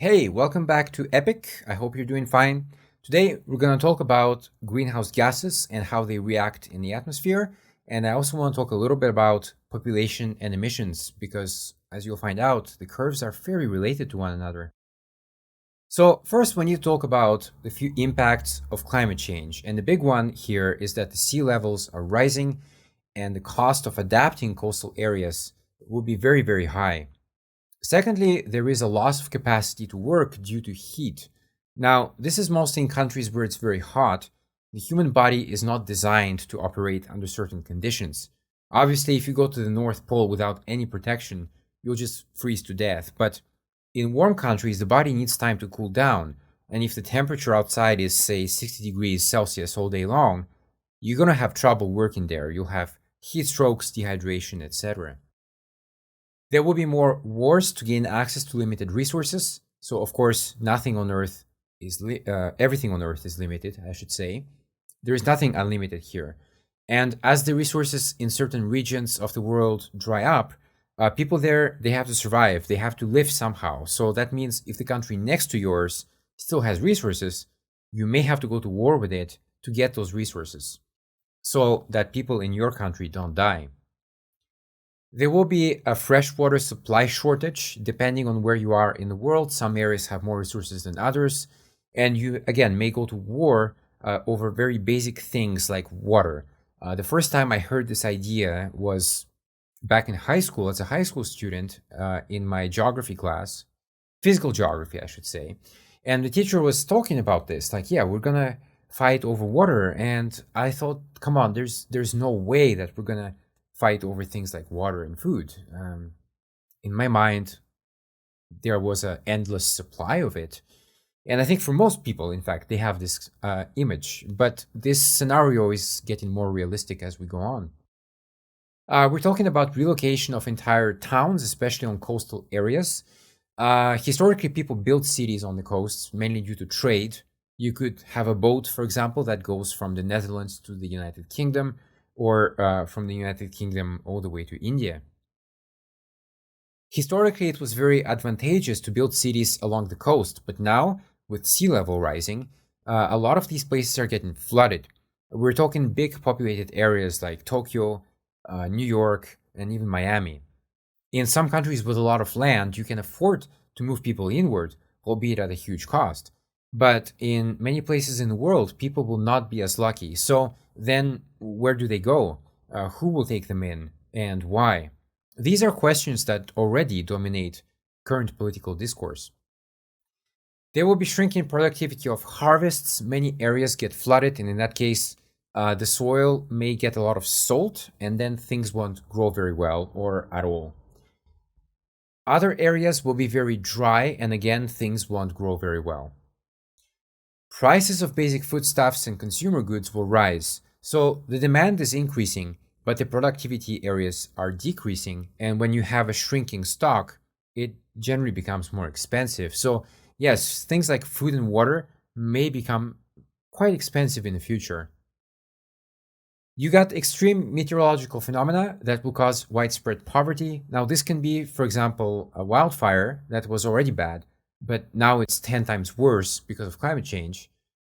Hey, welcome back to Epic. I hope you're doing fine. Today, we're going to talk about greenhouse gases and how they react in the atmosphere. And I also want to talk a little bit about population and emissions because, as you'll find out, the curves are very related to one another. So, first, when you talk about the few impacts of climate change, and the big one here is that the sea levels are rising and the cost of adapting coastal areas will be very, very high. Secondly, there is a loss of capacity to work due to heat. Now, this is mostly in countries where it's very hot. The human body is not designed to operate under certain conditions. Obviously, if you go to the North Pole without any protection, you'll just freeze to death. But in warm countries, the body needs time to cool down. And if the temperature outside is, say, 60 degrees Celsius all day long, you're going to have trouble working there. You'll have heat strokes, dehydration, etc. There will be more wars to gain access to limited resources. So, of course, everything on Earth is limited, I should say. There is nothing unlimited here. And as the resources in certain regions of the world dry up, people there, they have to survive. They have to live somehow. So that means if the country next to yours still has resources, you may have to go to war with it to get those resources so that people in your country don't die. There will be a freshwater supply shortage depending on where you are in the world. Some areas have more resources than others. And you, again, may go to war over very basic things like water. The first time I heard this idea was back in high school as a high school student in my geography class, physical geography, I should say. And the teacher was talking about this, like, yeah, we're going to fight over water. And I thought, come on, there's no way that we're going to fight over things like water and food. In my mind, there was an endless supply of it. And I think for most people, in fact, they have this image. But this scenario is getting more realistic as we go on. We're talking about relocation of entire towns, especially on coastal areas. Historically, people built cities on the coasts, mainly due to trade. You could have a boat, for example, that goes from the Netherlands to the United Kingdom, or from the United Kingdom all the way to India. Historically, it was very advantageous to build cities along the coast, but now, with sea level rising, a lot of these places are getting flooded. We're talking big populated areas like Tokyo, New York, and even Miami. In some countries with a lot of land, you can afford to move people inward, albeit at a huge cost. But in many places in the world, people will not be as lucky. So then, where do they go? Who will take them in, and why? These are questions that already dominate current political discourse. There will be shrinking productivity of harvests. Many areas get flooded, and in that case, the soil may get a lot of salt, and then things won't grow very well or at all. Other areas will be very dry, and again, things won't grow very well. Prices of basic foodstuffs and consumer goods will rise. So the demand is increasing, but the productivity areas are decreasing. And when you have a shrinking stock, it generally becomes more expensive. So, yes, things like food and water may become quite expensive in the future. You got extreme meteorological phenomena that will cause widespread poverty. Now, this can be, for example, a wildfire that was already bad, but now it's 10 times worse because of climate change.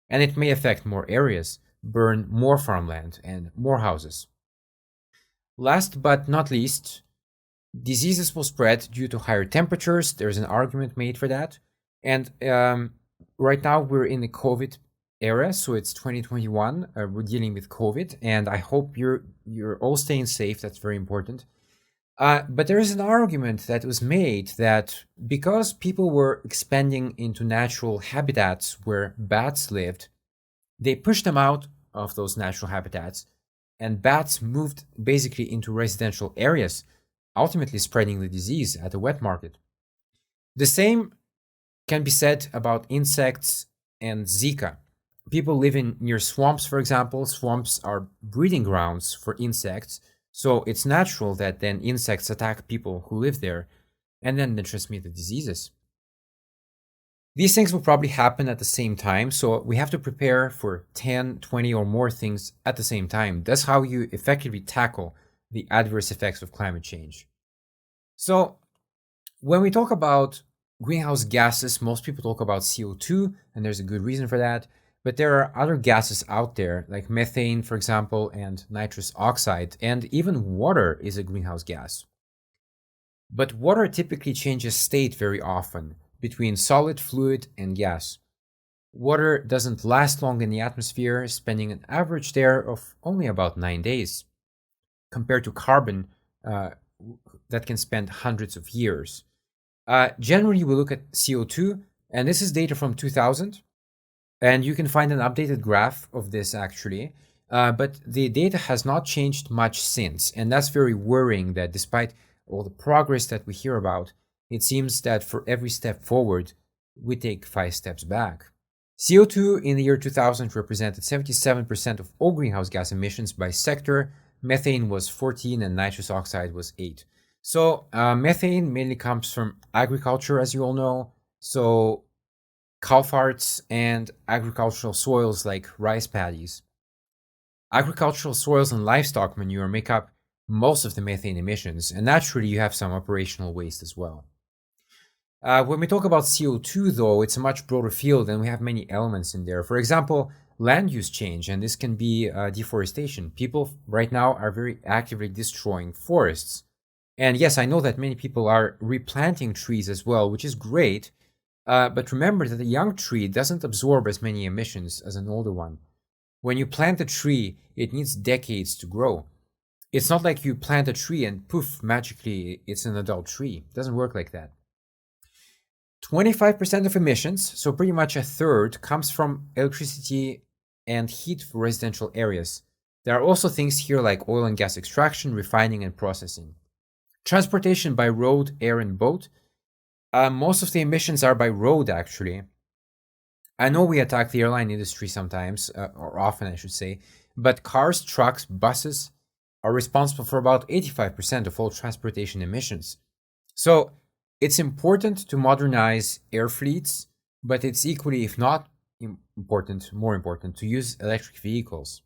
And it may affect more areas, burn more farmland and more houses. Last but not least, diseases will spread due to higher temperatures. There's an argument made for that. And right now we're in the COVID era, so it's 2021. We're dealing with COVID, and I hope you're all staying safe. That's very important. But there is an argument that was made that because people were expanding into natural habitats where bats lived, they pushed them out of those natural habitats, and bats moved basically into residential areas, ultimately spreading the disease at the wet market. The same can be said about insects and Zika. People living near swamps, for example. Swamps are breeding grounds for insects, so it's natural that then insects attack people who live there and then they transmit the diseases. These things will probably happen at the same time, so we have to prepare for 10, 20, or more things at the same time. That's how you effectively tackle the adverse effects of climate change. So, when we talk about greenhouse gases, most people talk about CO2, and there's a good reason for that. But there are other gases out there, like methane, for example, and nitrous oxide, and even water is a greenhouse gas. But water typically changes state very often between solid, fluid, and gas. Water doesn't last long in the atmosphere, spending an average there of only about 9 days, compared to carbon uh, that can spend hundreds of years. Generally, we look at CO2, and this is data from 2000, and you can find an updated graph of this actually. But the data has not changed much since, and that's very worrying that despite all the progress that we hear about, it seems that for every step forward, we take 5 steps back. CO2 in the year 2000 represented 77% of all greenhouse gas emissions by sector. Methane was 14 and nitrous oxide was 8. So methane mainly comes from agriculture, as you all know. So cow farts and agricultural soils like rice paddies. Agricultural soils and livestock manure make up most of the methane emissions, and naturally you have some operational waste as well. When we talk about CO2, though, it's a much broader field and we have many elements in there. For example, land use change, and this can be deforestation. People right now are very actively destroying forests. And yes, I know that many people are replanting trees as well, which is great. But remember that a young tree doesn't absorb as many emissions as an older one. When you plant a tree, it needs decades to grow. It's not like you plant a tree and poof, magically it's an adult tree. It doesn't work like that. 25% of emissions, so pretty much a third, comes from electricity and heat for residential areas. There are also things here like oil and gas extraction, refining, and processing. Transportation by road, air, and boat. Most of the emissions are by road, actually. I know we attack the airline industry sometimes, or often, I should say, but cars, trucks, buses are responsible for about 85% of all transportation emissions. So it's important to modernize air fleets, but it's equally, if not important, more important to use electric vehicles.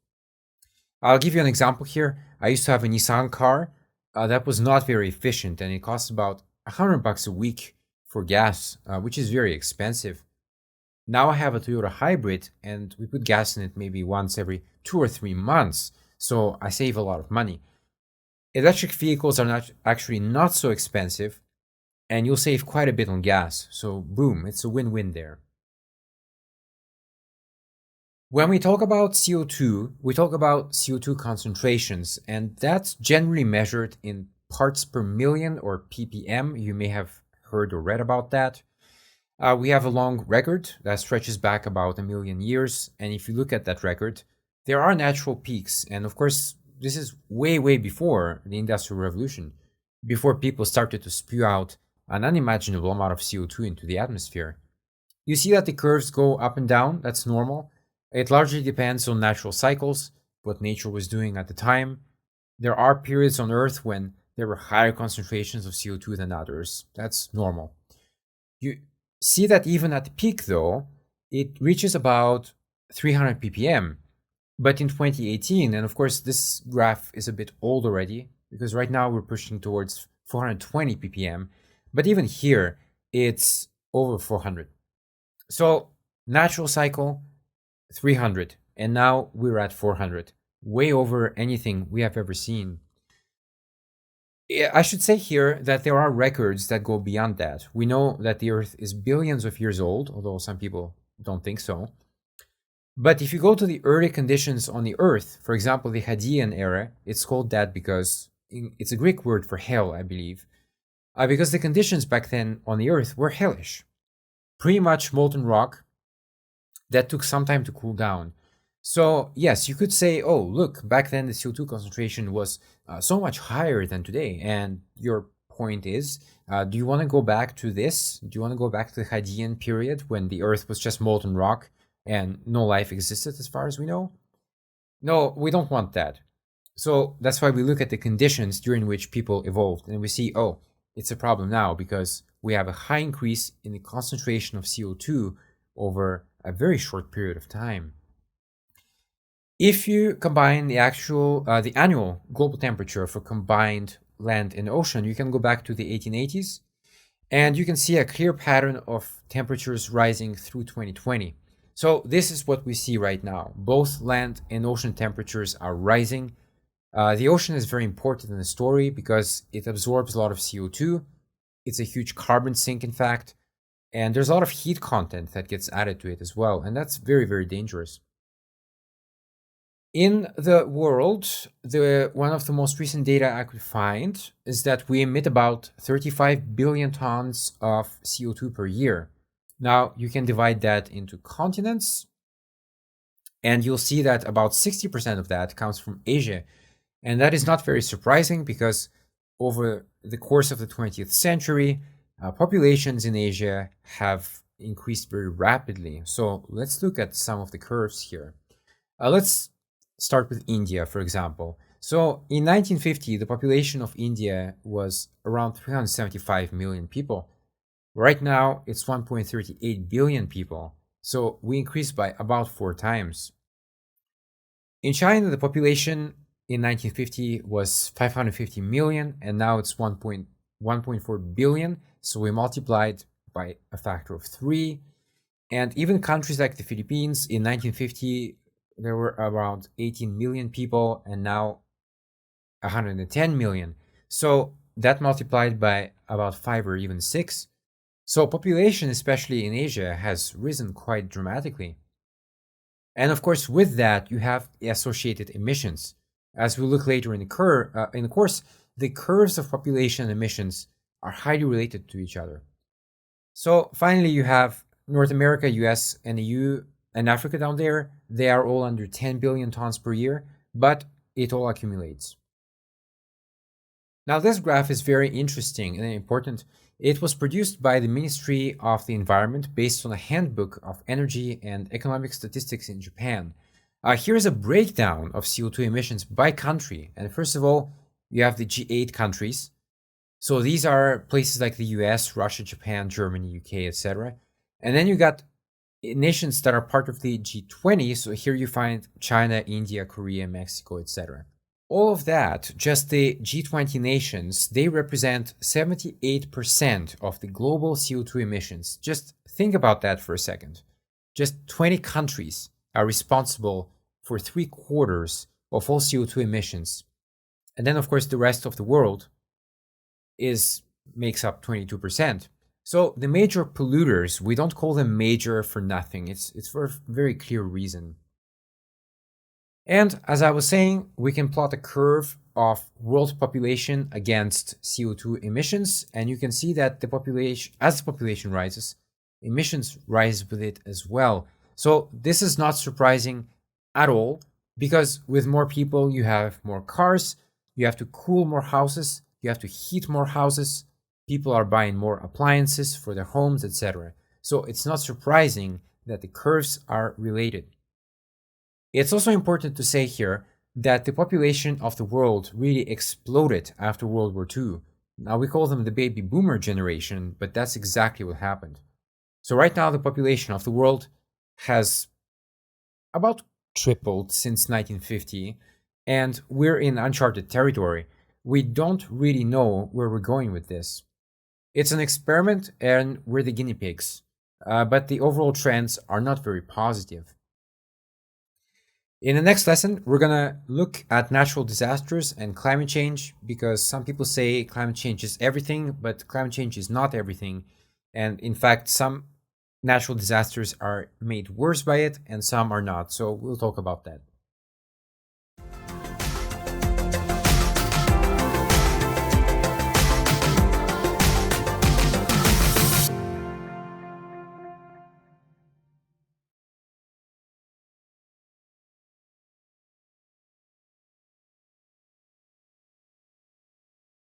I'll give you an example here. I used to have a Nissan car that was not very efficient, and it costs about $100 a week for gas, which is very expensive. Now I have a Toyota hybrid, and we put gas in it maybe once every 2 or 3 months, so I save a lot of money. Electric vehicles are not so expensive, and you'll save quite a bit on gas. So boom, it's a win-win there. When we talk about CO2, we talk about CO2 concentrations, and that's generally measured in parts per million or ppm. You may have heard or read about that. We have a long record that stretches back about a million years, and if you look at that record, there are natural peaks, and of course, this is way, way before the Industrial Revolution, before people started to spew out an unimaginable amount of CO2 into the atmosphere. You see that the curves go up and down, that's normal. It largely depends on natural cycles, what nature was doing at the time. There are periods on Earth when there were higher concentrations of CO2 than others. That's normal. You see that even at the peak, though, it reaches about 300 ppm. But in 2018, and of course, this graph is a bit old already, because right now we're pushing towards 420 ppm. But even here, it's over 400. So, natural cycle, 300. And now we're at 400. Way over anything we have ever seen. I should say here that there are records that go beyond that. We know that the Earth is billions of years old, although some people don't think so. But if you go to the early conditions on the Earth, for example, the Hadean era, it's called that because it's a Greek word for hell, I believe, because the conditions back then on the Earth were hellish. Pretty much molten rock that took some time to cool down. So, yes, you could say, oh, look, back then the CO2 concentration was so much higher than today. And your point is, do you want to go back to this? Do you want to go back to the Hadean period when the Earth was just molten rock and no life existed as far as we know? No, we don't want that. So that's why we look at the conditions during which people evolved and we see, oh, it's a problem now because we have a high increase in the concentration of CO2 over a very short period of time. If you combine the annual global temperature for combined land and ocean, you can go back to the 1880s, And you can see a clear pattern of temperatures rising through 2020. So this is what we see right now. Both land and ocean temperatures are rising. The ocean is very important in the story because it absorbs a lot of CO2. It's a huge carbon sink, in fact, and there's a lot of heat content that gets added to it as well, and that's very, very dangerous. In the world, one of the most recent data I could find is that we emit about 35 billion tons of CO2 per year. Now, you can divide that into continents, and you'll see that about 60% of that comes from Asia. And that is not very surprising because over the course of the 20th century, populations in Asia have increased very rapidly. So let's look at some of the curves here. Let's start with India, for example. So in 1950, the population of India was around 375 million people. Right now, it's 1.38 billion people. So we increased by about 4 times. In China, the population in 1950 was 550 million, and now it's 1.4 billion. So we multiplied by a factor of 3. And even countries like the Philippines in 1950, there were around 18 million people, and now 110 million. So that multiplied by about 5 or even 6. So population, especially in Asia, has risen quite dramatically. And of course, with that, you have associated emissions. As we look later in the course, the curves of population emissions are highly related to each other. So finally, you have North America, US, and EU, and Africa down there. They are all under 10 billion tons per year, but it all accumulates. Now, this graph is very interesting and important. It was produced by the Ministry of the Environment based on a handbook of energy and economic statistics in Japan. Here's a breakdown of CO2 emissions by country. And first of all, you have the G8 countries. So these are places like the US, Russia, Japan, Germany, UK, etc. And then you got nations that are part of the G20. So here you find China, India, Korea, Mexico, etc. All of that, just the G20 nations, they represent 78% of the global CO2 emissions. Just think about that for a second. Just 20 countries are responsible for 3/4 of all CO2 emissions. And then, of course, the rest of the world makes up 22%. So the major polluters, we don't call them major for nothing. It's for a very clear reason. And as I was saying, we can plot a curve of world population against CO2 emissions, and you can see that as the population rises, emissions rise with it as well. So this is not surprising at all, because with more people, you have more cars, you have to cool more houses, you have to heat more houses, people are buying more appliances for their homes, etc. So it's not surprising that the curves are related. It's also important to say here that the population of the world really exploded after World War II. Now we call them the baby boomer generation, but that's exactly what happened. So right now the population of the world has about tripled since 1950, and we're in uncharted territory. We don't really know where we're going with this. It's an experiment and we're the guinea pigs, but the overall trends are not very positive. In the next lesson, we're going to look at natural disasters and climate change, because some people say climate change is everything, but climate change is not everything. And in fact, some natural disasters are made worse by it and some are not. So we'll talk about that.